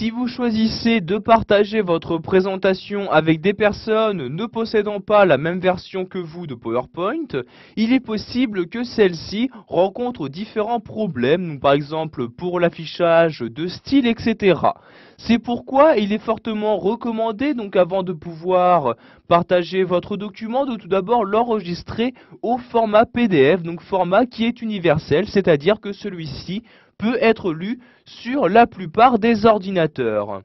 si vous choisissez de partager votre présentation avec des personnes ne possédant pas la même version que vous de PowerPoint, il est possible que celle-ci rencontre différents problèmes, donc par exemple pour l'affichage de style, etc. C'est pourquoi il est fortement recommandé, donc avant de pouvoir partager votre document, de tout d'abord l'enregistrer au format PDF, donc format qui est universel, c'est-à-dire que celui-ci peut être lu sur la plupart des ordinateurs.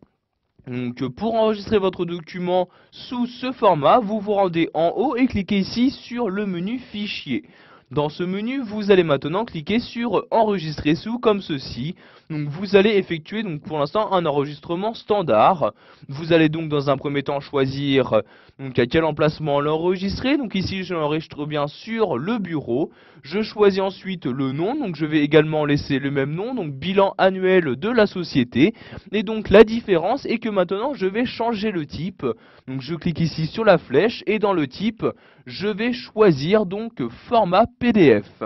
Donc pour enregistrer votre document sous ce format, vous vous rendez en haut et cliquez ici sur le menu Fichier. Dans ce menu, vous allez maintenant cliquer sur Enregistrer sous comme ceci. Donc vous allez effectuer donc pour l'instant un enregistrement standard. Vous allez donc dans un premier temps choisir donc à quel emplacement l'enregistrer. Donc ici je l'enregistre bien sûr le bureau. Je choisis ensuite le nom, donc je vais également laisser le même nom, donc bilan annuel de la société. Et donc la différence est que maintenant je vais changer le type. Donc je clique ici sur la flèche et dans le type, je vais choisir donc format PDF.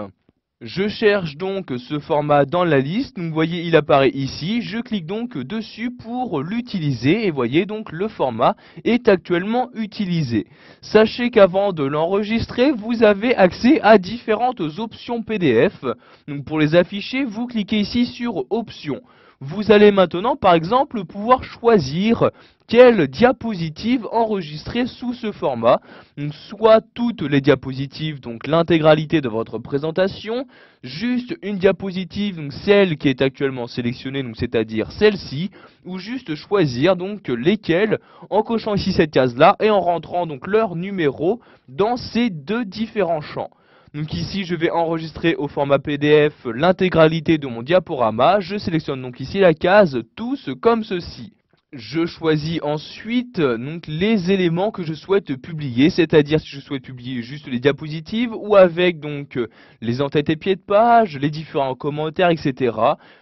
Je cherche donc ce format dans la liste, donc vous voyez il apparaît ici, je clique donc dessus pour l'utiliser et voyez donc le format est actuellement utilisé. Sachez qu'avant de l'enregistrer, vous avez accès à différentes options PDF, donc pour les afficher, vous cliquez ici sur options. Vous allez maintenant par exemple pouvoir choisir quelle diapositive enregistrer sous ce format, donc soit toutes les diapositives, donc l'intégralité de votre présentation, juste une diapositive, donc celle qui est actuellement sélectionnée, donc c'est-à-dire celle-ci, ou juste choisir donc lesquelles en cochant ici cette case-là et en rentrant donc leur numéro dans ces deux différents champs. Donc ici je vais enregistrer au format PDF l'intégralité de mon diaporama, je sélectionne donc ici la case tous comme ceci. Je choisis ensuite donc les éléments que je souhaite publier, c'est-à-dire si je souhaite publier juste les diapositives ou avec donc les en-têtes et pieds de page, les différents commentaires, etc.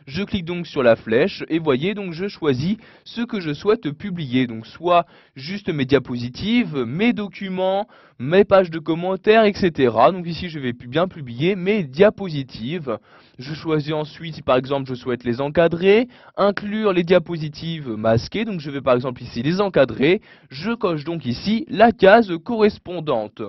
Je clique donc sur la flèche et voyez donc je choisis ce que je souhaite publier, donc soit juste mes diapositives, mes documents, mes pages de commentaires, etc. Donc ici je vais bien publier mes diapositives. Je choisis ensuite si par exemple je souhaite les encadrer, inclure les diapositives masquées, donc je vais par exemple ici les encadrer, je coche donc ici la case correspondante.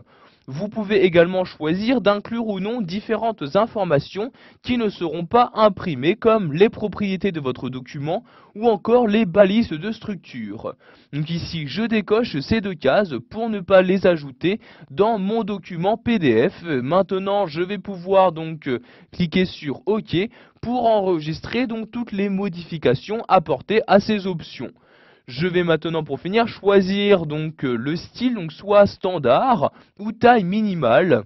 Vous pouvez également choisir d'inclure ou non différentes informations qui ne seront pas imprimées comme les propriétés de votre document ou encore les balises de structure. Donc ici je décoche ces deux cases pour ne pas les ajouter dans mon document PDF. Maintenant je vais pouvoir donc cliquer sur OK pour enregistrer donc toutes les modifications apportées à ces options. Je vais maintenant pour finir choisir donc le style, donc soit standard ou taille minimale.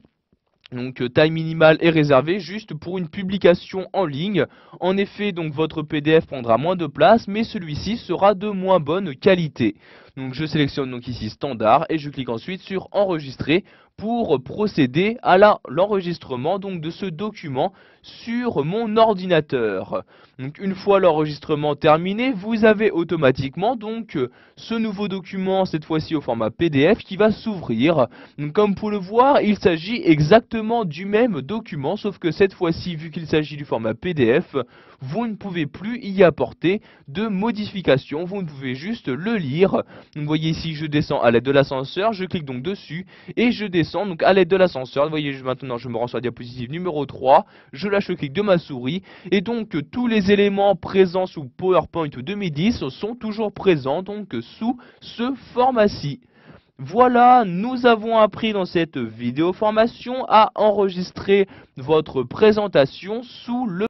Donc taille minimale est réservée juste pour une publication en ligne. En effet, donc votre PDF prendra moins de place, mais celui-ci sera de moins bonne qualité. Donc je sélectionne donc ici standard et je clique ensuite sur enregistrer pour procéder à l'enregistrement donc de ce document sur mon ordinateur. Donc une fois l'enregistrement terminé, vous avez automatiquement donc ce nouveau document, cette fois-ci au format PDF, qui va s'ouvrir. Donc comme vous le voir, il s'agit exactement du même document, sauf que cette fois-ci, vu qu'il s'agit du format PDF, vous ne pouvez plus y apporter de modifications, vous ne pouvez juste le lire. Donc vous voyez ici, je descends à l'aide de l'ascenseur, je clique donc dessus, et je descends donc à l'aide de l'ascenseur. Vous voyez, maintenant je me rends sur la diapositive numéro 3, je lâche le clic de ma souris, et donc tous les éléments présents sous PowerPoint 2010 sont toujours présents donc sous ce format-ci. Voilà, nous avons appris dans cette vidéo formation à enregistrer votre présentation sous le